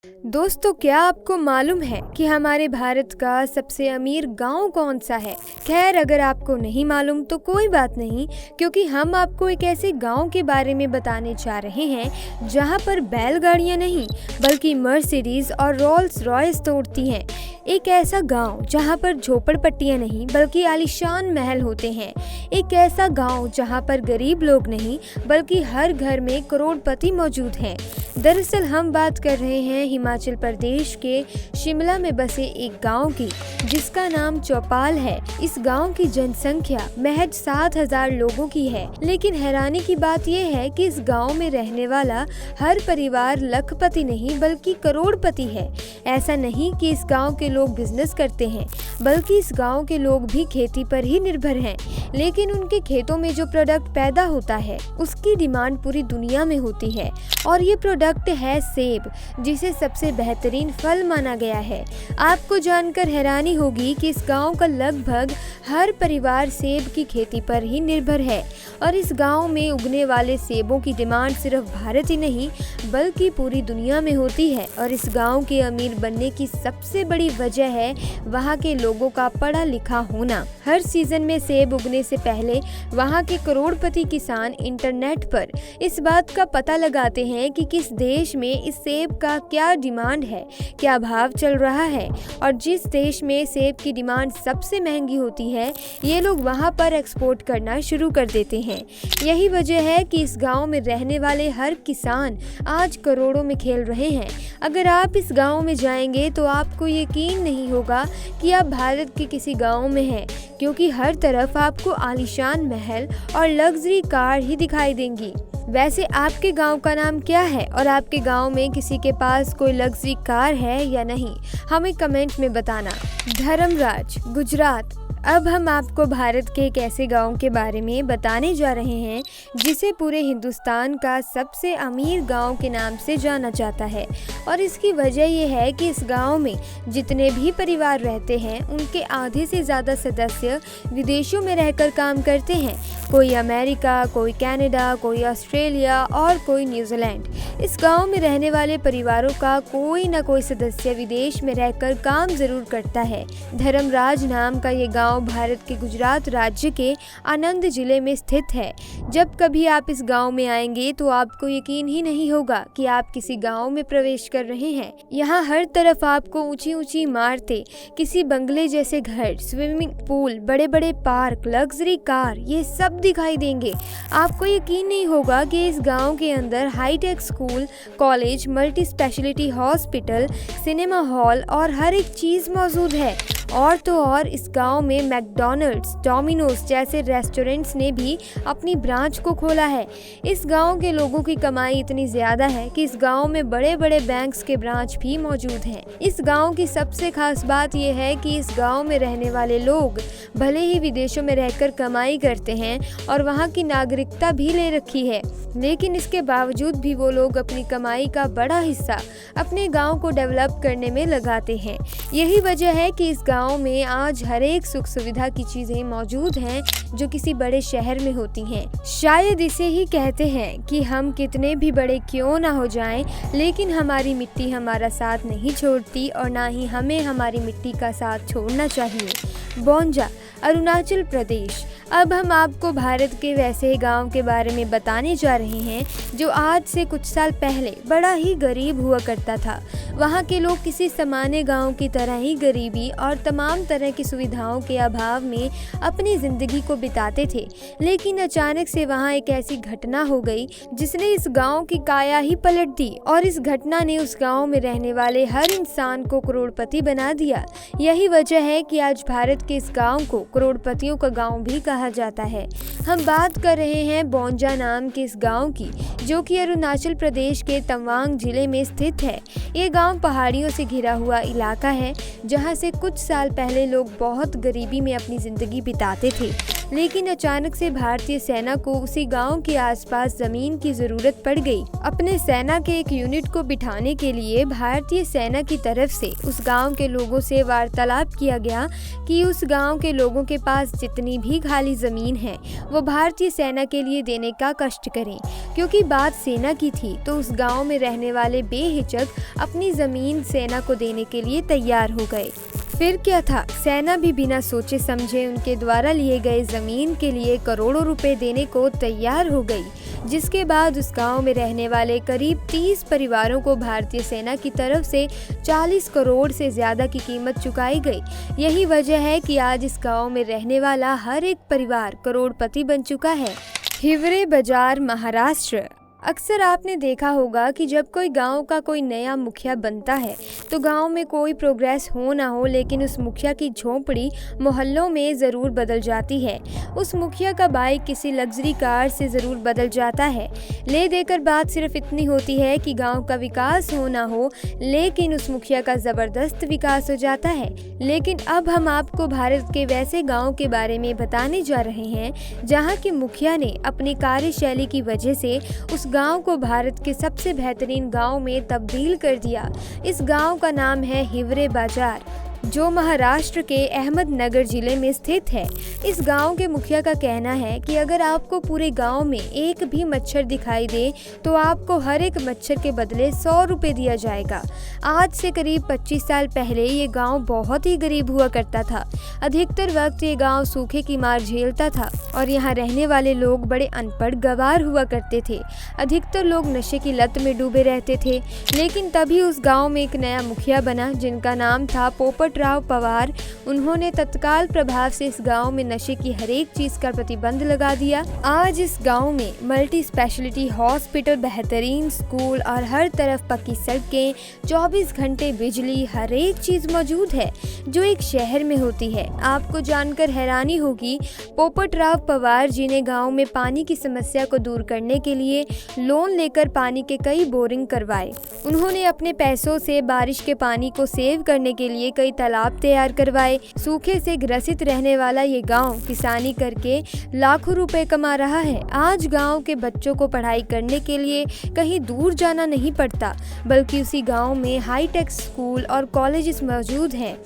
दोस्तों, क्या आपको मालूम है कि हमारे भारत का सबसे अमीर गांव कौन सा है? खैर, अगर आपको नहीं मालूम तो कोई बात नहीं, क्योंकि हम आपको एक ऐसे गांव के बारे में बताने जा रहे हैं जहां पर बैलगाड़ियां नहीं बल्कि मर्सिडीज और रोल्स रॉयस दौड़ती हैं। एक ऐसा गांव जहां पर झोपड़पट्टियां नहीं बल्कि आलीशान महल होते हैं। एक ऐसा गांव जहां पर गरीब लोग नहीं बल्कि हर घर में करोड़पति मौजूद हैं। दरअसल हम बात कर रहे हैं हिमाचल प्रदेश के शिमला में बसे एक गांव की, जिसका नाम चौपाल है। इस गांव की जनसंख्या महज 7,000 लोगों की है, लेकिन हैरानी की बात यह है कि इस गांव में रहने वाला हर परिवार लखपति नहीं बल्कि करोड़पति है। ऐसा नहीं कि इस गांव के लोग बिजनेस करते हैं, बल्कि इस गांव के लोग भी खेती पर ही निर्भर हैं। लेकिन उनके खेतों में जो प्रोडक्ट पैदा होता है उसकी डिमांड पूरी दुनिया में होती है, और ये प्रोडक्ट है सेब, जिसे सबसे बेहतरीन फल माना गया है। आपको जानकर हैरानी होगी कि इस गांव का लगभग हर परिवार सेब की खेती पर ही निर्भर है, और इस गांव में उगने वाले सेबों की डिमांड सिर्फ भारत ही नहीं बल्कि पूरी दुनिया में होती है। और इस गांव के अमीर बनने की सबसे बड़ी वजह है वहां के लोगों का पढ़ा लिखा होना। हर सीजन में सेब उगने से पहले वहां के करोड़पति किसान इंटरनेट पर इस बात का पता लगाते हैं कि किस देश में इस सेब का क्या डिमांड है, क्या भाव चल रहा है, और जिस देश में सेब की डिमांड सबसे महंगी होती है ये लोग वहां पर एक्सपोर्ट करना शुरू कर देते हैं। यही वजह है कि इस गांव में रहने वाले हर किसान आज करोड़ों में खेल रहे हैं। अगर आप इस गांव में जाएंगे तो आपको यकीन नहीं होगा कि आप भारत के किसी गांव में हैं, क्योंकि हर तरफ आपको आलीशान महल और लग्जरी कार ही दिखाई देंगी। वैसे आपके गांव का नाम क्या है, और आपके गांव में किसी के पास कोई लग्जरी कार है या नहीं, हमें कमेंट में बताना। धर्मराज, गुजरात। अब हम आपको भारत के एक ऐसे गांव के बारे में बताने जा रहे हैं जिसे पूरे हिंदुस्तान का सबसे अमीर गांव के नाम से जाना जाता है। और इसकी वजह यह है कि इस गांव में जितने भी परिवार रहते हैं उनके आधे से ज़्यादा सदस्य विदेशों में रहकर काम करते हैं। कोई अमेरिका, कोई कनाडा, कोई ऑस्ट्रेलिया और कोई न्यूजीलैंड। इस गांव में रहने वाले परिवारों का कोई न कोई सदस्य विदेश में रहकर काम जरूर करता है। धर्मराज नाम का ये गांव भारत के गुजरात राज्य के आनंद जिले में स्थित है। जब कभी आप इस गांव में आएंगे तो आपको यकीन ही नहीं होगा कि आप किसी गांव में प्रवेश कर रहे हैं। यहाँ हर तरफ आपको ऊंची ऊंची इमारतें, किसी बंगले जैसे घर, स्विमिंग पूल, बड़े बड़े पार्क, लग्जरी कार, ये सब दिखाई देंगे। आपको यकीन नहीं होगा कि इस गांव के अंदर high tech school, college, multi speciality hospital, cinema hall और हर एक चीज मौजूद है। और तो और इस गांव में मैकडॉनल्ड्स, डोमिनोज जैसे रेस्टोरेंट्स ने भी अपनी ब्रांच को खोला है। इस गांव के लोगों की कमाई इतनी ज्यादा है कि इस गांव में बड़े बड़े बैंक्स के ब्रांच भी मौजूद हैं। इस गांव की सबसे खास बात यह है कि इस गांव में रहने वाले लोग भले ही विदेशों में रहकर कमाई करते हैं और वहां की नागरिकता भी ले रखी है, लेकिन इसके बावजूद भी वो लोग अपनी कमाई का बड़ा हिस्सा अपने गांव को डेवलप करने में लगाते हैं। यही वजह है कि इस गांव में आज हर एक सुख सुविधा की चीजें मौजूद हैं जो किसी बड़े शहर में होती हैं। शायद इसे ही कहते हैं कि हम कितने भी बड़े क्यों ना हो जाएं, लेकिन हमारी मिट्टी हमारा साथ नहीं छोड़ती और ना ही हमें हमारी मिट्टी का साथ छोड़ना चाहिए। बोंजा, अरुणाचल प्रदेश। अब हम आपको भारत के वैसे गांव के बारे में बताने जा रहे हैं जो आज से कुछ साल पहले बड़ा ही गरीब हुआ करता था। वहां के लोग किसी सामान्य गांव की तरह ही गरीबी और तमाम तरह की सुविधाओं के अभाव में अपनी जिंदगी को बिताते थे। लेकिन अचानक से वहां एक ऐसी घटना हो गई जिसने इस गांव की काया ही पलट दी, और इस घटना ने उस गांव में रहने वाले हर इंसान को करोड़पति बना दिया। यही वजह है कि आज भारत के इस गांव को करोड़पतियों का गांव भी कहा जाता है। हम बात कर रहे हैं बोंजा नाम के इस गांव की, जो कि अरुणाचल प्रदेश के तवांग जिले में स्थित है। ये गांव पहाड़ियों से घिरा हुआ इलाका है, जहां से कुछ साल पहले लोग बहुत गरीबी में अपनी जिंदगी बिताते थे। लेकिन अचानक से भारतीय सेना को उसी गांव के आसपास जमीन की जरूरत पड़ गई। अपने सेना के एक यूनिट को बिठाने के लिए भारतीय सेना की तरफ से उस गांव के लोगों से वार्तालाप किया गया कि उस गांव के लोगों के पास जितनी भी खाली जमीन है वो भारतीय सेना के लिए देने का कष्ट करें। क्योंकि बात सेना की थी तो उस गांव में रहने वाले बेहिचक अपनी जमीन सेना को देने के लिए तैयार हो गए। फिर क्या था, सेना भी बिना सोचे समझे उनके द्वारा लिए गए जमीन के लिए करोड़ों रुपए देने को तैयार हो गई, जिसके बाद उस गांव में रहने वाले करीब 30 परिवारों को भारतीय सेना की तरफ से 40 करोड़ से ज्यादा की कीमत चुकाई गई। यही वजह है कि आज इस गांव में रहने वाला हर एक परिवार करोड़पति बन चुका है। हिवरे बाजार, महाराष्ट्र। अक्सर आपने देखा होगा कि जब कोई गांव का कोई नया मुखिया बनता है तो गांव में कोई प्रोग्रेस हो ना हो, लेकिन उस मुखिया की झोंपड़ी मोहल्लों में ज़रूर बदल जाती है। उस मुखिया का बाइक किसी लग्जरी कार से ज़रूर बदल जाता है। ले देकर बात सिर्फ इतनी होती है कि गांव का विकास हो ना हो, लेकिन उस मुखिया का ज़बरदस्त विकास हो जाता है। लेकिन अब हम आपको भारत के वैसे गाँव के बारे में बताने जा रहे हैं जहाँ के मुखिया ने अपनी कार्यशैली की वजह से उस गांव को भारत के सबसे बेहतरीन गांव में तब्दील कर दिया। इस गांव का नाम है हिवरे बाजार, जो महाराष्ट्र के अहमदनगर जिले में स्थित है। इस गांव के मुखिया का कहना है कि अगर आपको पूरे गांव में एक भी मच्छर दिखाई दे तो आपको हर एक मच्छर के बदले 100 रुपये दिया जाएगा। आज से करीब 25 साल पहले ये गांव बहुत ही गरीब हुआ करता था। अधिकतर वक्त ये गांव सूखे की मार झेलता था और यहाँ रहने वाले लोग बड़े अनपढ़ गंवार हुआ करते थे। अधिकतर लोग नशे की लत में डूबे रहते थे। लेकिन तभी उस गाँव में एक नया मुखिया बना जिनका नाम था पोपटराव पवार। उन्होंने तत्काल प्रभाव से इस गांव में नशे की हर एक चीज का प्रतिबंध लगा दिया। आज इस गांव में मल्टी स्पेशलिटी हॉस्पिटल, बेहतरीन स्कूल और हर तरफ पक्की सड़कें, 24 घंटे बिजली, हर एक चीज मौजूद है जो एक शहर में होती है। आपको जानकर हैरानी होगी, पोपटराव पवार जी ने गाँव में पानी की समस्या को दूर करने के लिए लोन लेकर पानी के कई बोरिंग करवाए। उन्होंने अपने पैसों से बारिश के पानी को सेव करने के लिए कई तालाब तैयार करवाए। सूखे से ग्रसित रहने वाला ये गांव किसानी करके लाखों रुपए कमा रहा है। आज गांव के बच्चों को पढ़ाई करने के लिए कहीं दूर जाना नहीं पड़ता, बल्कि उसी गांव में हाईटेक स्कूल और कॉलेजेस मौजूद हैं।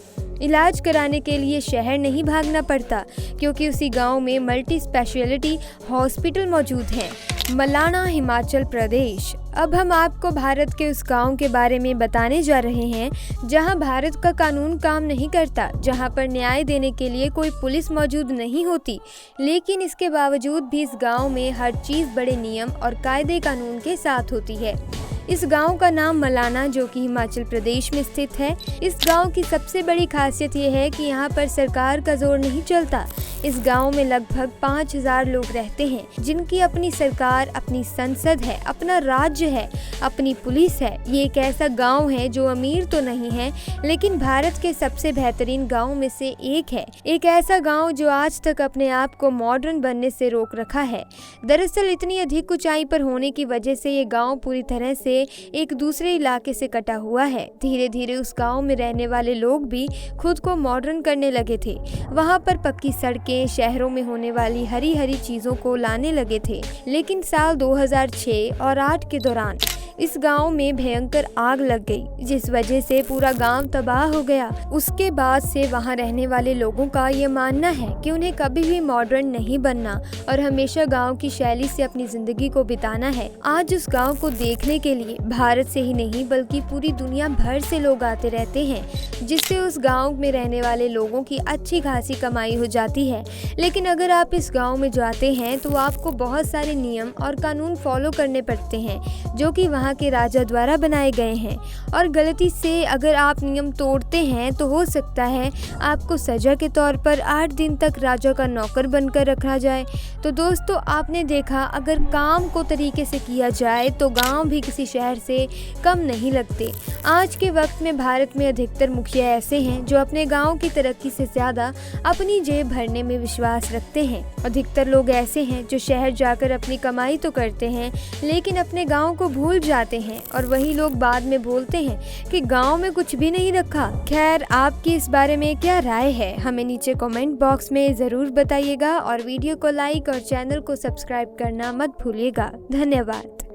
इलाज कराने के लिए शहर नहीं भागना पड़ता, क्योंकि उसी गांव में मल्टी स्पेशलिटी हॉस्पिटल मौजूद हैं। मलाना, हिमाचल प्रदेश। अब हम आपको भारत के उस गांव के बारे में बताने जा रहे हैं जहां भारत का कानून काम नहीं करता, जहां पर न्याय देने के लिए कोई पुलिस मौजूद नहीं होती, लेकिन इसके बावजूद भी इस गांव में हर चीज़ बड़े नियम और कायदे कानून के साथ होती है। इस गांव का नाम मलाना, जो कि हिमाचल प्रदेश में स्थित है। इस गांव की सबसे बड़ी खासियत यह है कि यहाँ पर सरकार का जोर नहीं चलता। इस गांव में लगभग 5000 लोग रहते हैं, जिनकी अपनी सरकार, अपनी संसद है, अपना राज्य है, अपनी पुलिस है। ये एक ऐसा गांव है जो अमीर तो नहीं है, लेकिन भारत के सबसे बेहतरीन गाँव में से एक है। एक ऐसा गाँव जो आज तक अपने आप को मॉडर्न बनने से रोक रखा है। दरअसल इतनी अधिक ऊंचाई पर होने की वजह से ये गाँव पूरी तरह से एक दूसरे इलाके से कटा हुआ है। धीरे धीरे उस गांव में रहने वाले लोग भी खुद को मॉडर्न करने लगे थे। वहां पर पक्की सड़कें, शहरों में होने वाली हरी हरी चीजों को लाने लगे थे। लेकिन साल 2006 और 2008 के दौरान इस गांव में भयंकर आग लग गई, जिस वजह से पूरा गांव तबाह हो गया। उसके बाद से वहां रहने वाले लोगों का ये मानना है कि उन्हें कभी भी मॉडर्न नहीं बनना और हमेशा गांव की शैली से अपनी जिंदगी को बिताना है। आज उस गांव को देखने के लिए भारत से ही नहीं बल्कि पूरी दुनिया भर से लोग आते रहते हैं, जिससे उस गाँव में रहने वाले लोगों की अच्छी खासी कमाई हो जाती है। लेकिन अगर आप इस गाँव में जाते हैं तो आपको बहुत सारे नियम और कानून फॉलो करने पड़ते हैं, जो कि वहाँ के राजा द्वारा बनाए गए हैं। और गलती से अगर आप नियम तोड़ते हैं तो हो सकता है आपको सजा के तौर पर 8 दिन तक राजा का नौकर बनकर रखा जाए। तो दोस्तों, आपने देखा, अगर काम को तरीके से किया जाए तो गांव भी किसी शहर से कम नहीं लगते। आज के वक्त में भारत में अधिकतर मुखिया ऐसे हैं जो अपने गांव की तरक्की से ज़्यादा अपनी जेब भरने में विश्वास रखते हैं। अधिकतर लोग ऐसे हैं जो शहर जाकर अपनी कमाई तो करते हैं, लेकिन अपने गाँव को भूल जाते हैं और वही लोग बाद में बोलते हैं कि गांव में कुछ भी नहीं रखा। खैर, आपकी इस बारे में क्या राय है, हमें नीचे कमेंट बॉक्स में ज़रूर बताइएगा और वीडियो को लाइक और चैनल को सब्सक्राइब करना मत भूलिएगा। धन्यवाद।